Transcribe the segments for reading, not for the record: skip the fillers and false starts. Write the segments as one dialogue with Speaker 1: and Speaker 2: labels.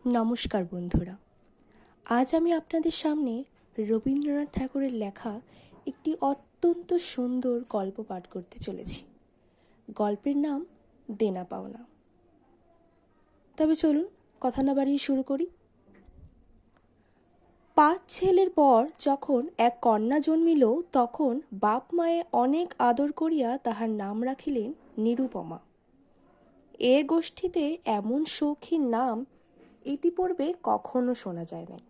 Speaker 1: নমস্কার বন্ধুরা, আজ আমি আপনাদের সামনে রবীন্দ্রনাথ ঠাকুরের লেখা একটি অত্যন্ত সুন্দর গল্প পাঠ করতে চলেছি। গল্পের নাম দেনা পাওনা। তবে চলুন কথা না বাড়িয়ে শুরু করি। 5 ছেলের পর যখন এক কন্যা জন্মিল, তখন বাপ মায়ে অনেক আদর করিয়া তাহার নাম রাখিলেন নিরুপমা। এ গোষ্ঠীতে এমন শৌখিন নাম ইতিপূর্বে কখনো শোনা যায় নাই।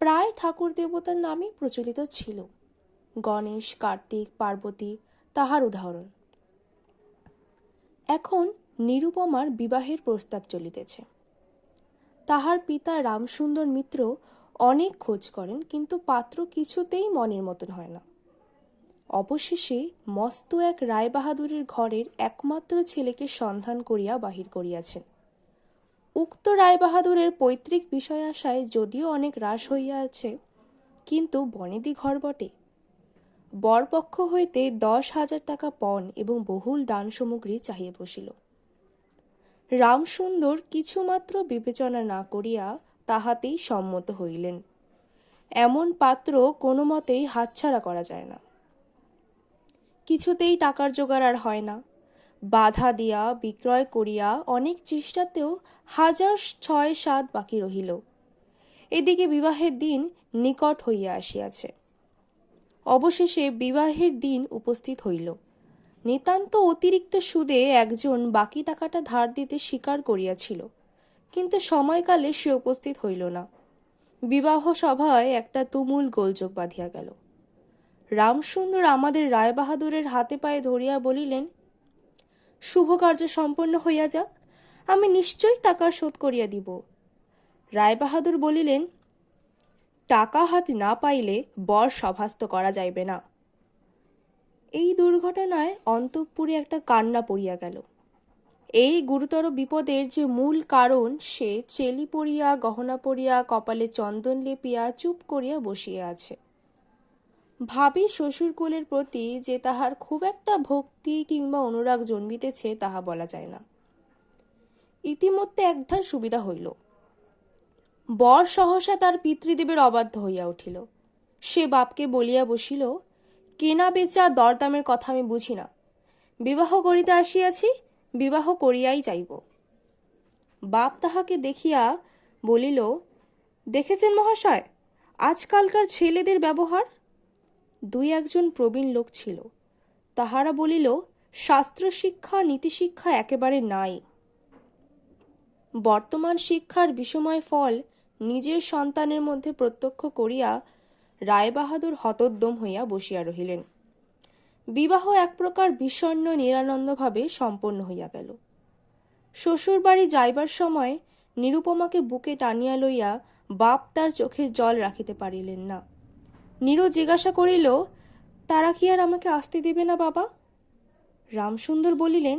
Speaker 1: প্রায় ঠাকুর দেবতার নামই প্রচলিত ছিল। গণেশ, কার্তিক, পার্বতী তাহার উদাহরণ। এখন নিরুপমার বিবাহের প্রস্তাব চলিতেছে। তাহার পিতা রামসুন্দর মিত্র অনেক খোঁজ করেন, কিন্তু পাত্র কিছুতেই মনের মতন হয় না। অবশেষে মস্ত এক রায়বাহাদুরের ঘরের একমাত্র ছেলেকে সন্ধান করিয়া বাহির করিয়াছেন। উক্ত রায়বাহাদুরের পৈতৃক বিষয় আশায় যদিও অনেক হ্রাস হইয়াছে, কিন্তু বনেদি ঘর বটে। বরপক্ষ হইতে 10,000 টাকা পণ এবং বহুল দান সামগ্রী চাহিয়া বসিল। রামসুন্দর কিছুমাত্র বিবেচনা না করিয়া তাহাতেই সম্মত হইলেন। এমন পাত্র কোনো মতেই হাতছাড়া করা যায় না। কিছুতেই টাকার জোগাড় আর হয় না। বাধা দিয়া বিক্রয় করিয়া অনেক চেষ্টাতেও 6,7 বাকি রহিল। এদিকে বিবাহের দিন নিকট হইয়া আসিয়াছে। অবশেষে বিবাহের দিন উপস্থিত হইল। নিতান্ত অতিরিক্ত সুদে একজন বাকি টাকাটা ধার দিতে স্বীকার করিয়াছিল, কিন্তু সময়কালে সে উপস্থিত হইল না। বিবাহ সভায় একটা তুমুল গোলযোগ বাঁধিয়া গেল। রামসুন্দর আমাদের রায়বাহাদুরের হাতে পায়ে ধরিয়া বলিলেন, শুভ কার্য সম্পন্ন হইয়া যাক, আমি নিশ্চয়ই টাকার শোধ করিয়া দিব। রায়বাহাদুর বলিলেন, টাকা হাত না পাইলে বর সভাস্থ করা যাইবে না। এই দুর্ঘটনায় অন্তঃপুরে একটা কান্না পড়িয়া গেল। এই গুরুতর বিপদের যে মূল কারণ, সে চেলি পরিয়া, গহনা পরিয়া, কপালে চন্দন লেপিয়া চুপ করিয়া বসিয়া আছে। ভাবি শ্বশুরকুলের প্রতি যে তাহার খুব একটা ভক্তি কিংবা অনুরাগ জন্মিতেছে তাহা বলা যায় না। ইতিমধ্যে একধার সুবিধা হইল। বর সহসা তার পিতৃদেবের অবাধ্য হইয়া উঠিল। সে বাপকে বলিয়া বসিল, কেনা বেচা দরদামের কথা আমি বুঝি না। বিবাহ করিতে আসিয়াছি, বিবাহ করিয়াই যাইব। বাপ তাহাকে দেখিয়া বলিল, দেখেছেন মহাশয়, আজকালকার ছেলেদের ব্যবহার। 2-1 প্রবীণ লোক ছিল, তাহারা বলিল, শাস্ত্র শিক্ষা নীতিশিক্ষা একেবারে নাই। বর্তমান শিক্ষার বিষময় ফল নিজের সন্তানের মধ্যে প্রত্যক্ষ করিয়া রায়বাহাদুর হতোদ্যম হইয়া বসিয়া রহিলেন। বিবাহ এক প্রকার বিষণ্ণ নিরানন্দভাবে সম্পন্ন হইয়া গেল। শ্বশুর বাড়ি যাইবার সময় নিরুপমাকে বুকে টানিয়া লইয়া বাপ তার চোখের জল রাখিতে পারিলেন না। নীরু জিজ্ঞাসা করিল, তারা কি আর আমাকে আসতে দেবে না বাবা? রামসুন্দর বলিলেন,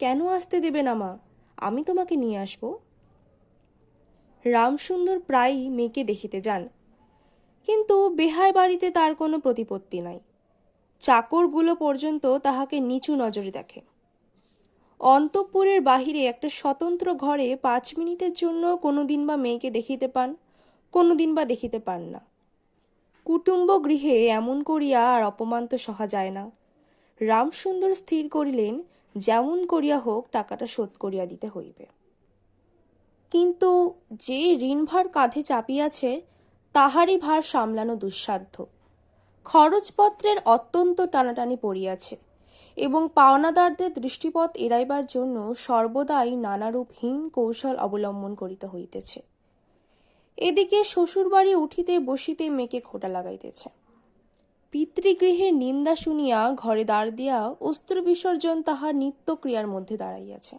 Speaker 1: কেন আসতে দেবে না মা, আমি তোমাকে নিয়ে আসব। রামসুন্দর প্রায়ই মেয়েকে দেখিতে যান, কিন্তু বেহায় বাড়িতে তার কোনো প্রতিপত্তি নাই। চাকরগুলো পর্যন্ত তাহাকে নিচু নজরে দেখে। অন্তঃপুরের বাহিরে একটা স্বতন্ত্র ঘরে 5 মিনিটের জন্য কোনোদিন বা মেয়েকে দেখিতে পান, কোনোদিন বা দেখিতে পান না। কুটুম্ব গৃহে এমন করিয়া আর অপমান তো সহা যায় না। রামসুন্দর স্থির করিলেন, যেমন করিয়া হোক টাকাটা শোধ করিয়া দিতে হইবে। কিন্তু যে ঋণভার কাঁধে চাপিয়াছে, তাহারই ভার সামলানো দুঃসাধ্য। খরচপত্রের অত্যন্ত টানাটানি পড়িয়াছে এবং পাওনাদারদের দৃষ্টিপথ এড়াইবার জন্য সর্বদাই নানারূপ হীন কৌশল অবলম্বন করিতে হইতেছে। এদিকে শ্বশুরবাড়ি উঠিতে বসিতে মেয়েকে খোঁটা লাগাইতেছে। পিতৃগৃহের নিন্দা শুনিয়া ঘরে দ্বার দিয়া অস্ত্র বিসর্জন তাহার নিত্যক্রিয়ার মধ্যে দাঁড়াইয়াছে।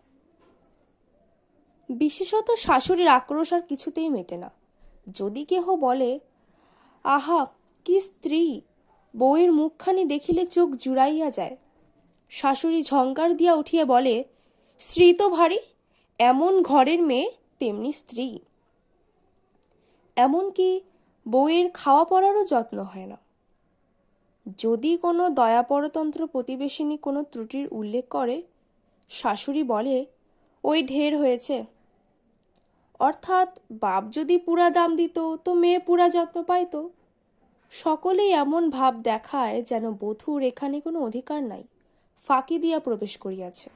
Speaker 1: বিশেষত শাশুড়ির আক্রোশ আর কিছুতেই মেটে না। যদি কেহ বলে, আহা কি স্ত্রী, বউয়ের মুখখানি দেখিলে চোখ জুড়াইয়া যায়, শাশুড়ি ঝঙ্কার দিয়া উঠিয়া বলে, স্ত্রী তো ভারী, এমন ঘরের মেয়ে তেমনি স্ত্রী। এমনকি বউয়ের খাওয়া পড়ারও যত্ন হয় না। যদি কোনো দয়াপরতন্ত্র প্রতিবেশিনী কোনো ত্রুটির উল্লেখ করে, শাশুড়ি বলে, ওই ঢের হয়েছে। অর্থাৎ বাপ যদি পুরা দাম দিত তো মেয়ে পুরা যত্ন পাইত। সকলেই এমন ভাব দেখায় যেন বধূর এখানে কোনো অধিকার নাই, ফাঁকি দিয়া প্রবেশ করিয়াছে।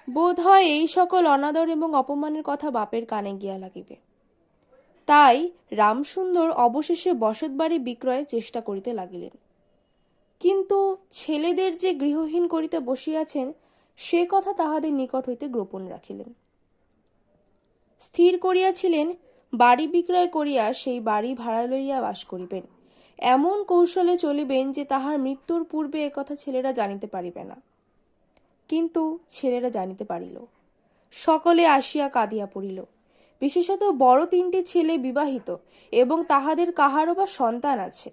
Speaker 1: বোধ হয় এই সকল অনাদর এবং অপমানের কথা বাপের কানে গিয়া লাগিবে। তাই রামসুন্দর অবশেষে বসতবাড়ি বিক্রয়ের চেষ্টা করিতে লাগিলেন। কিন্তু ছেলেদের যে গৃহহীন করিতে বসিয়াছেন সে কথা তাহাদের নিকট হইতে গোপন রাখিলেন। স্থির করিয়াছিলেন বাড়ি বিক্রয় করিয়া সেই বাড়ি ভাড়া লইয়া বাস করিবেন, এমন কৌশলে চলিবেন যে তাহার মৃত্যুর পূর্বে একথা ছেলেরা জানিতে পারিবে না। কিন্তু ছেলেরা জানিতে পারিল। সকলে আসিয়া কাঁদিয়া পড়িল। বিশেষত বড় 3টি ছেলে বিবাহিত এবং তাহাদের কাহারও বা সন্তান আছে।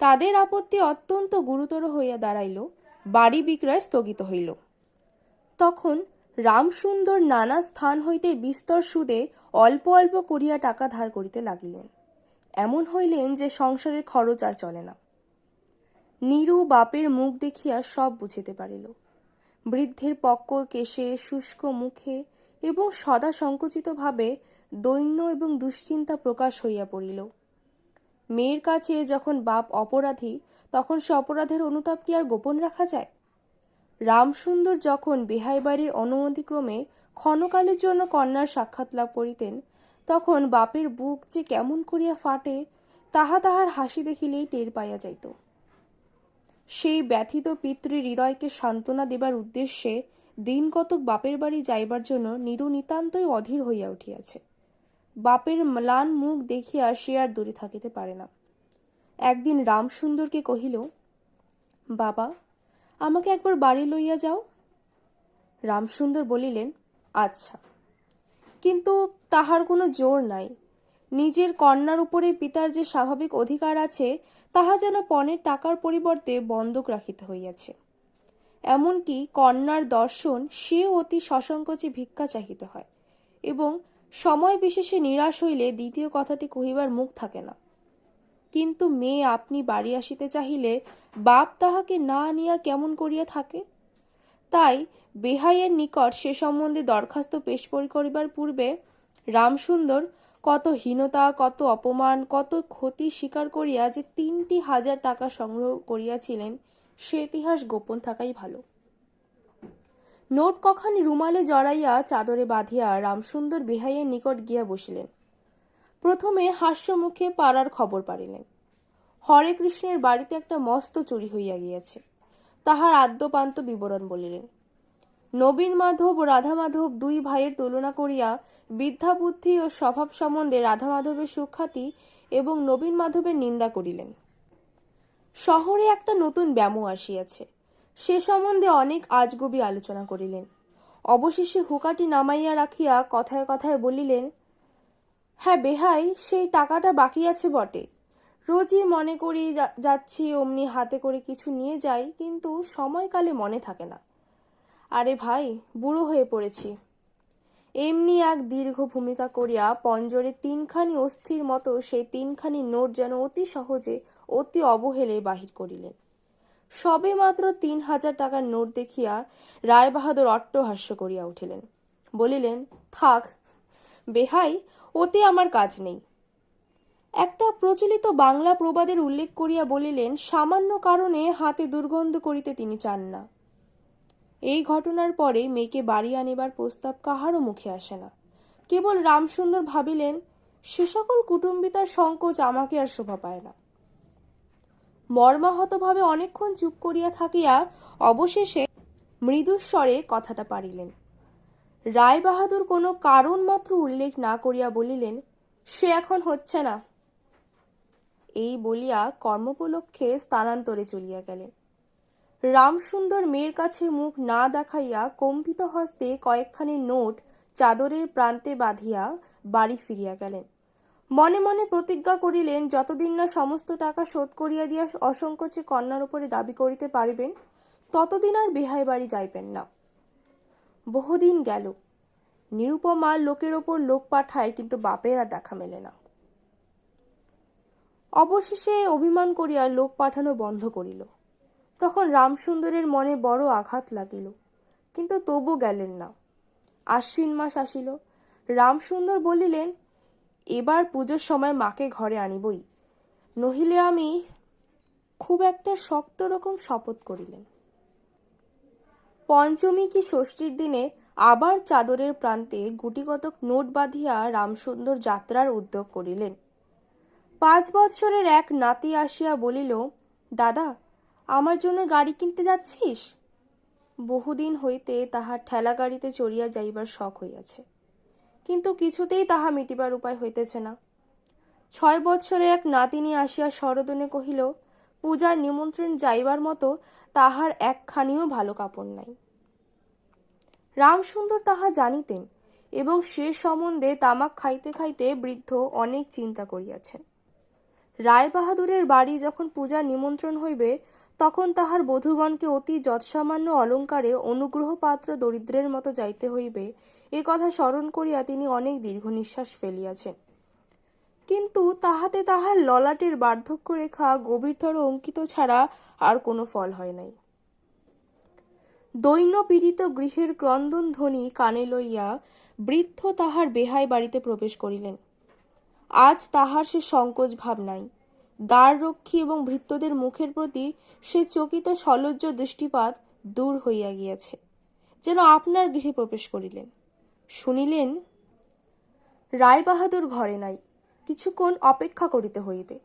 Speaker 1: তাদের আপত্তি অত্যন্ত গুরুতর হইয়া দাঁড়াইল। বাড়ি বিক্রয় স্থগিত হইল। তখন রামসুন্দর নানা স্থান হইতে বিস্তর সুদে অল্প অল্প করিয়া টাকা ধার করিতে লাগিলেন। এমন হইলেন যে সংসারের খরচ আর চলে না। নীরু বাপের মুখ দেখিয়া সব বুঝিতে পারিল। বৃদ্ধের পক্ক কেশে, শুষ্ক মুখে এবং সদা সংকুচিত ভাবে দৈন্য এবং দুশ্চিন্তা প্রকাশ হইয়া পড়িল। মেয়ের কাছে যখন বাপ অপরাধী তখন সে অপরাধের অনুতাপ কি আর গোপন রাখা যায়? রামসুন্দর যখন বেহাই বাড়ির অনুমতিক্রমে ক্ষণকালের জন্য কন্যার সাক্ষাৎ লাভ করিতেন তখন বাপের বুক যে কেমন করিয়া ফাটে তাহার হাসি দেখিলেই টের পাইয়া যাইত। সেই ব্যথিত পিতৃ হৃদয়কে সান্ত্বনা দেবার উদ্দেশ্যে দিন কতক বাপের বাড়ি যাইবার জন্য নীরু নিতান্তই অধীর হইয়া উঠিয়াছে। বাপের ম্লান মুখ দেখিয়া সে আর দূরে থাকিতে পারে না। একদিন রামসুন্দরকে কহিল, বাবা, আমাকে একবার বাড়ি লইয়া যাও। রামসুন্দর বলিলেন, আচ্ছা। কিন্তু তাহার কোনো জোর নাই। নিজের কন্যার উপরে পিতার যে স্বাভাবিক অধিকার আছে তাহা যেন পণের টাকার পরিবর্তে বন্ধক রাখিতে হইয়াছে। এমনকি কন্যার দর্শন সে অতি সসংকোচে ভিক্ষা চাহিতে হয় এবং সময় বিশেষে নিরাশ হইলে দ্বিতীয় কথাটি কহিবার মুখ থাকে না। কিন্তু মেয়ে আপনি বাড়ি আসিতে চাহিলে বাপ তাহাকে না আনিয়া কেমন করিয়া থাকে? তাই বেহাইয়ের নিকট সে সম্বন্ধে দরখাস্ত পেশ করিবার পূর্বে রামসুন্দর কত হীনতা, কত অপমান, কত ক্ষতি স্বীকার করিয়া যে 3,000 টাকা সংগ্রহ করিয়াছিলেন সে ইতিহাস গোপন থাকাই ভালো। নোট কখানি রুমালে জড়াইয়া চাদরে বাঁধিয়া রামসুন্দর বেহাইয়ের নিকট গিয়া বসিলেন। প্রথমে হাস্যমুখে পাড়ার খবর পাড়িলেন। হরে কৃষ্ণের বাড়িতে একটা মস্ত চুরি হইয়া গিয়াছে। তাহার আদ্যপান্ত বিবরণ বলিলেন। নবীন মাধব ও রাধা মাধব 2 ভাইয়ের তুলনা করিয়া বিদ্যাবুদ্ধি ও স্বভাব সম্বন্ধে রাধা মাধবের সুখ্যাতি এবং নবীন মাধবের নিন্দা করিলেন। শহরে একটা নতুন ব্যামো আসিয়াছে, সে সম্বন্ধে অনেক আজগুবি আলোচনা করিলেন। অবশেষে হুকাটি নামাইয়া রাখিয়া কথায় কথায় বলিলেন, হ্যাঁ বেহাই, সেই টাকাটা বাকি আছে বটে। রোজই মনে করি যাচ্ছি, অমনি হাতে করে কিছু নিয়ে যাই, কিন্তু সময়কালে মনে থাকে না। আরে ভাই, বুড়ো হয়ে পড়েছি। এমনি এক দীর্ঘ ভূমিকা করিয়া পঞ্জরে 3খানি অস্থির মতো সেই 3খানি নোট যেন অতি সহজে অতি অবহেলে বাহির করিলেন। সবে মাত্র 3,000 টাকার নোট দেখিয়া রায়বাহাদুর অট্টহাস্য করিয়া উঠিলেন। বলিলেন, থাক বেহাই, ওতে আমার কাজ নেই। একটা প্রচলিত বাংলা প্রবাদের উল্লেখ করিয়া বলিলেন, সামান্য কারণে হাতে দুর্গন্ধ করিতে তিনি চান না। এই ঘটনার পরে মেয়েকে বাড়ি আনিবার প্রস্তাব কাহারও মুখে আসে না। কেবল রামসুন্দর ভাবিলেন, সে সকল কুটুম্বিতার সংকোচ আমাকে আর শোভা পায় না। মর্মাহতভাবে অনেকক্ষণ চুপ করিয়া থাকিয়া অবশেষে মৃদুস্বরে কথাটা পারিলেন। রায়বাহাদুর কোনো কারণ মাত্র উল্লেখ না করিয়া বলিলেন, সে এখন হচ্ছে না। এই বলিয়া কর্মোপলক্ষে স্থানান্তরে চলিয়া গেলেন। রামসুন্দর মেয়ের কাছে মুখ না দেখাইয়া কম্পিত হস্তে কয়েকখানি নোট চাদরের প্রান্তে বাঁধিয়া বাড়ি ফিরিয়া গেলেন। মনে মনে প্রতিজ্ঞা করিলেন, যতদিন না সমস্ত টাকা শোধ করিয়া দিয়া অসংকোচে কন্যার উপরে দাবি করিতে পারিবেন ততদিন আর বেহাই বাড়ি যাইবেন না। বহুদিন গেল। নিরুপমা লোকের ওপর লোক পাঠায়, কিন্তু বাপের আর দেখা মেলে না। অবশেষে অভিমান করিয়া লোক পাঠানো বন্ধ করিল। তখন রামসুন্দরের মনে বড় আঘাত লাগিল, কিন্তু তবু গেলেন না। আশ্বিন মাস আসিল। রামসুন্দর বলিলেন, এবার পুজোর সময় মাকে ঘরে আনিবই, নহিলে আমি। খুব একটা শক্ত রকম শপথ করিলেন। পঞ্চমী কি ষষ্ঠীর দিনে আবার চাদরের প্রান্তে গুটিকতক নোট বাঁধিয়া রামসুন্দর যাত্রার উদ্যোগ করিলেন। 5 বৎসরের এক নাতি আসিয়া বলিল, দাদা, আমার জন্য গাড়ি কিনতে যাচ্ছিস? বহুদিন হইতে তাহার ঠেলা গাড়িতে চড়িয়া যাইবার শখ হইয়াছে, কিন্তু কিছুতেই তাহা মিটিবার উপায় হইতেছে না। 6 বৎসরের এক নাতিনী আসিয়া সরোদনে কহিল, পূজার নিমন্ত্রণ যাইবার মতো তাহার একখানিও ভালো কাপড় নাই। রামসুন্দর তাহা জানিতেন এবং সে সম্বন্ধে তামাক খাইতে খাইতে বৃদ্ধ অনেক চিন্তা করিয়াছেন। রায়বাহাদুরের বাড়ি যখন পূজার নিমন্ত্রণ হইবে, তখন তাহার বধূগণকে অতি যৎসামান্য অলঙ্কারে অনুগ্রহ পাত্র দরিদ্রের মতো যাইতে হইবে, এ কথা স্মরণ করিয়া তিনি অনেক দীর্ঘ নিঃশ্বাস ফেলিয়াছেন। কিন্তু তাহাতে তাহার ললাটের বার্ধক্য রেখা গভীরতর অঙ্কিত ছাড়া আর কোনো ফল হয় নাই। দৈন্য পীড়িত গৃহের ক্রন্দন ধ্বনি কানে লইয়া বৃদ্ধ তাহার বেহাই বাড়িতে প্রবেশ করিলেন। আজ তাহার সে সংকোচ ভাব নাই। দ্বাররক্ষী এবং ভৃত্যদের মুখের প্রতি সে চকিত সলজ্জ দৃষ্টিপাত দূর হইয়া গিয়াছে, যেন আপনার গৃহে প্রবেশ করিলেন। শুনিলেন, রায়বাহাদুর ঘরে নাই, কিছুক্ষণ অপেক্ষা করিতে হইবে।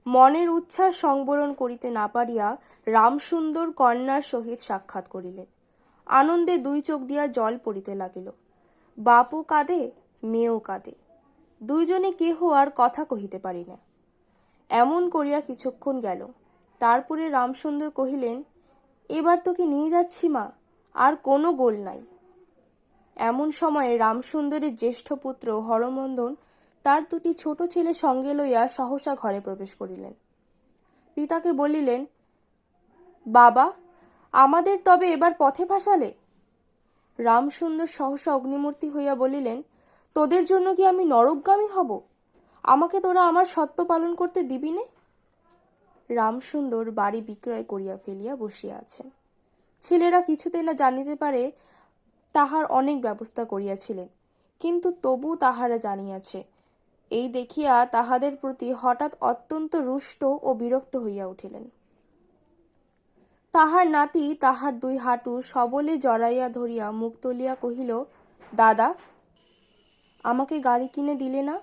Speaker 1: মনের উচ্ছ্বাস সংবরণ করিতে না পারিয়া রামসুন্দর কন্যার সহিত সাক্ষাৎ করিলেন। আনন্দে 2 চোখ দিয়া জল পড়িতে লাগিল। বাপও কাঁদে, মেয়েও কাঁদে, দুইজনে কেহ আর কথা কহিতে পারি না। এমন করিয়া কিছুক্ষণ গেল। তারপরে রামসুন্দর কহিলেন, এবার তোকে নিয়ে যাচ্ছি মা, আর কোনো গোল নাই। এমন সময়ে রামসুন্দরের জ্যেষ্ঠ পুত্র হরমন্দন তার 2টি ছোট ছেলে সঙ্গে লইয়া সহসা ঘরে প্রবেশ করিলেন। পিতাকে বলিলেন, বাবা, আমাদের তবে এবার পথে ভাসালে? রামসুন্দর সহসা অগ্নিমূর্তি হইয়া বলিলেন, তোদের জন্য কি আমি নরকগামী হব? আমাকে তোরা আমার সত্য পালন করতে দিবি নে? রামসুন্দর বাড়ি বিক্রয় করিয়া ফেলিয়া বসিয়া আছেন। ছেলেরা কিছুতেই না জানিতে পারে তাহার অনেক ব্যবস্থা করিয়াছিলেন, কিন্তু তবু তাহারা জানিয়াছে। এই দেখিয়া তাহাদের প্রতি হঠাৎ অত্যন্ত রুষ্ট ও বিরক্ত হইয়া উঠিলেন। তাহার নাতি তাহার 2 হাঁটু সবলে জড়াইয়া ধরিয়া মুখ তুলিয়া কহিল, দাদা, আমাকে গাড়ি কিনে দিলে না?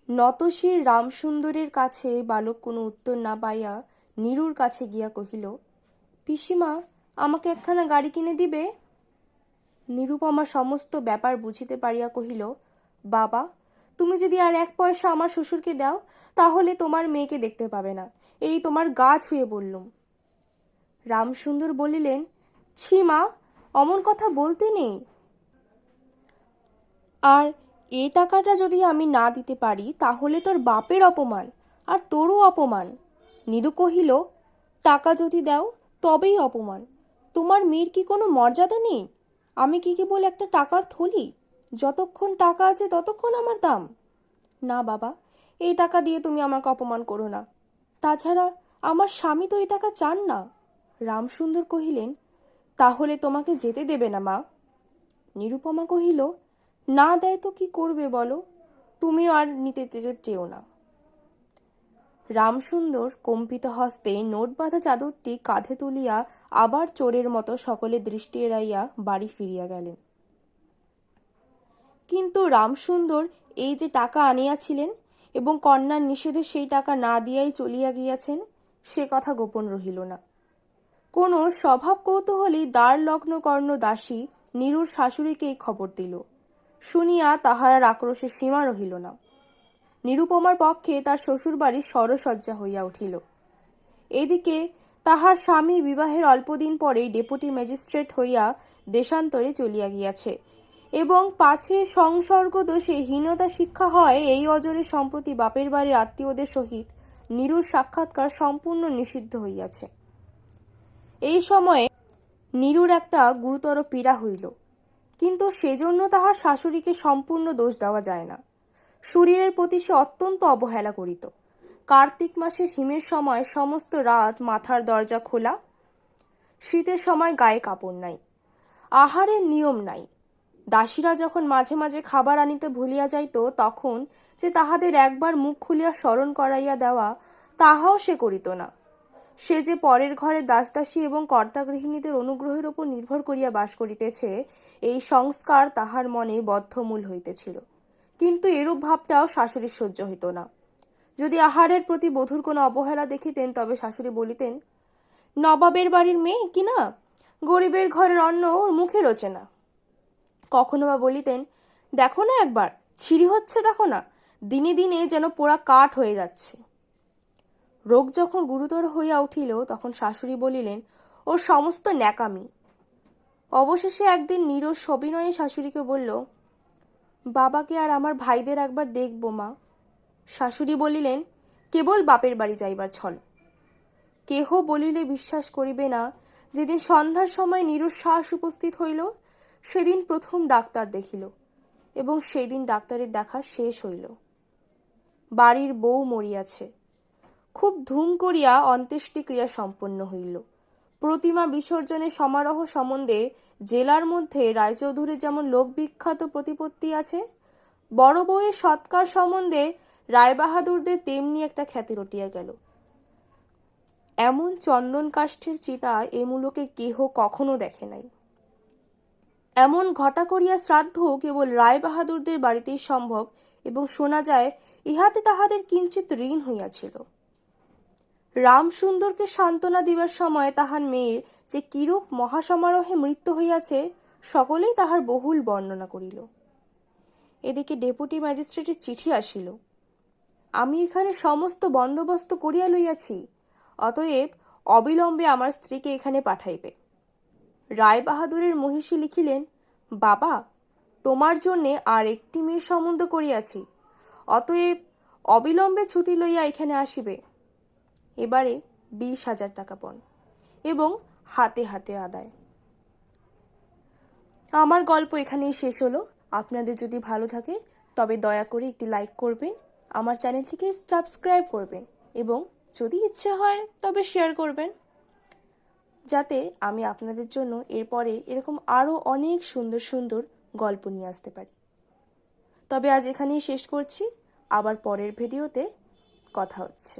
Speaker 1: নতশির রামসুন্দরের কাছে বালক কোনো উত্তর না পাইয়া নীরুর কাছে গিয়া কহিল, পিসিমা, আমাকে একখানা গাড়ি কিনে দিবে? নিরুপমা সমস্ত ব্যাপার বুঝিতে পারিয়া কহিল, বাবা, তুমি যদি আর 1 পয়সা আমার শ্বশুরকে দাও, তাহলে তোমার মেয়েকে দেখতে পাবে না, এই তোমার গা ছুঁয়ে বললুম। রামসুন্দর বলিলেন, ছি মা, অমন কথা বলতে নেই। আর এ টাকাটা যদি আমি না দিতে পারি, তাহলে তোর বাপের অপমান, আর তোরও অপমান। নীরু কহিল, টাকা যদি দাও তবেই অপমান। তোমার মেয়ের কি কোনো মর্যাদা নেই? আমি কি কেবল একটা টাকার থলি? যতক্ষণ টাকা আছে ততক্ষণ আমার দাম। না বাবা, এই টাকা দিয়ে তুমি আমাকে অপমান করো না। তাছাড়া আমার স্বামী তো এই টাকা চান না। রামসুন্দর কহিলেন, তাহলে তোমাকে যেতে দেবে না মা? নিরুপমা কহিল, না দেয় তো কি করবে বলো, তুমিও আর নিতে চেও না। রামসুন্দর কম্পিত হস্তে নোট বাঁধা চাদরটি কাঁধে তুলিয়া আবার চোরের মতো সকলে দৃষ্টি এড়াইয়া বাড়ি ফিরিয়া গেলেন। কিন্তু রামসুন্দর এই যে টাকা আনিয়াছিলেন এবং কন্যার নিষেধে সেই টাকা না দিয়াই চলিয়া গিয়াছেন, সে কথা গোপন রহিল না। কোনো স্বভাব কৌতূহলী দ্বার লগ্ন কর্ণ দাসী নীরুর শাশুড়িকে এই খবর দিল। শুনিয়া তাহার আক্রোশের সীমা রহিল না। নিরুপমার পক্ষে তার শ্বশুর বাড়ি সরসজ্জা হইয়া উঠিল। এদিকে তাহার স্বামী বিবাহের অল্পদিন পরেই ডেপুটি ম্যাজিস্ট্রেট হইয়া দেশান্তরে চলিয়া গিয়াছে এবং পাছে সংসর্গ দোষে হীনতা শিক্ষা হয়, এই অজরে সম্প্রতি বাপের বাড়ির আত্মীয়দের সহিত নীরুর সাক্ষাৎকার সম্পূর্ণ নিষিদ্ধ হইয়াছে। এই সময়ে নীরুর একটা গুরুতর পীড়া হইল, কিন্তু সেজন্য তাহার শাশুড়িকে সম্পূর্ণ দোষ দেওয়া যায় না। শরীরের প্রতি সে অত্যন্ত অবহেলা করিত। কার্তিক মাসের হিমের সময় সমস্ত রাত মাথার দরজা খোলা, শীতের সময় গায়ে কাপড় নাই, আহারের নিয়ম নাই, দাসীরা যখন মাঝে মাঝে খাবার আনিতে ভুলিয়া যাইত, তখন যে তাহাদের একবার মুখ খুলিয়া স্মরণ করাইয়া দেওয়া, তাহাও সে করিত না। সে যে পরের ঘরে দাসদাসী এবং কর্তা গৃহিণীদের অনুগ্রহের উপর নির্ভর করিয়া বাস করিতেছে, এই সংস্কার তাহার মনে বদ্ধমূল হইতেছিল। কিন্তু এরূপ ভাবটাও শাশুড়ির সহ্য হইত না। যদি আহারের প্রতি বধূর কোনো অবহেলা দেখিতেন, তবে শাশুড়ি বলিতেন, নবাবের বাড়ির মেয়ে কি না, গরিবের ঘরের অন্ন ওর মুখে রোচে না। কখনো বা বলিতেন, দেখো না একবার ছিঁড়ি হচ্ছে, দেখো না, দিনে দিনে যেন পোড়া কাঠ হয়ে যাচ্ছে। রোগ যখন গুরুতর হইয়া উঠিল, তখন শাশুড়ি বলিলেন, ওর সমস্ত ন্যাকামি। অবশেষে একদিন নীরস সবিনয়ে শাশুড়িকে বলল, বাবাকে আর আমার ভাইদের একবার দেখব মা। শাশুড়ি বলিলেন, কেবল বাপের বাড়ি যাইবার ছল। কেহ বলিলে বিশ্বাস করিবে না, যেদিন সন্ধ্যার সময় নিরুশ্বাস উপস্থিত হইল, সেদিন প্রথম ডাক্তার দেখিল, এবং সেদিন ডাক্তারের দেখা শেষ হইল। বাড়ির বউ মরিয়াছে। খুব ধুম করিয়া অন্ত্যেষ্টিক্রিয়া সম্পন্ন হইল। প্রতিমা বিসর্জনের সমারোহ সম্বন্ধে জেলার মধ্যে রায়চৌধুরীর যেমন লোকবিখ্যাত প্রতিপত্তি আছে, বড় বউয়ের সৎকার সম্বন্ধে রায়বাহাদুরদের তেমনি একটা খ্যাতি রটিয়া গেল। এমন চন্দন কাষ্ঠের চিতা এ মুলুকে কেহ কখনো দেখে নাই। এমন ঘটা করিয়া শ্রাদ্ধ কেবল রায়বাহাদুরদের বাড়িতেই সম্ভব, এবং শোনা যায় ইহাতে তাহাদের কিঞ্চিত ঋণ হইয়াছিল। রামসুন্দরকে সান্ত্বনা দিবার সময় তাহার মেয়ের যে কিরূপ মহাসমারোহে মৃত্যু হইয়াছে, সকলেই তাহার বহুল বর্ণনা করিল। এদিকে ডেপুটি ম্যাজিস্ট্রেটের চিঠি আসিল। আমি এখানে সমস্ত বন্দোবস্ত করিয়া লইয়াছি, অতএব অবিলম্বে আমার স্ত্রীকে এখানে পাঠাইবে। রায়বাহাদুরের মহিষী লিখিলেন, বাবা, তোমার জন্যে আর একটি মেয়ের সম্বন্ধ করিয়াছি, অতএব অবিলম্বে ছুটি লইয়া এখানে আসিবে। এবারে 20,000 টাকা পণ, এবং হাতে হাতে আদায়। আমার গল্প এখানেই শেষ হলো। আপনাদের যদি ভালো থাকে তবে দয়া করে একটি লাইক করবেন, আমার চ্যানেলটিকে সাবস্ক্রাইব করবেন, এবং যদি ইচ্ছে হয় তবে শেয়ার করবেন, যাতে আমি আপনাদের জন্য এরপরে এরকম আরও অনেক সুন্দর সুন্দর গল্প নিয়ে আসতে পারি। তবে আজ এখানেই শেষ করছি, আবার পরের ভিডিওতে কথা হচ্ছে।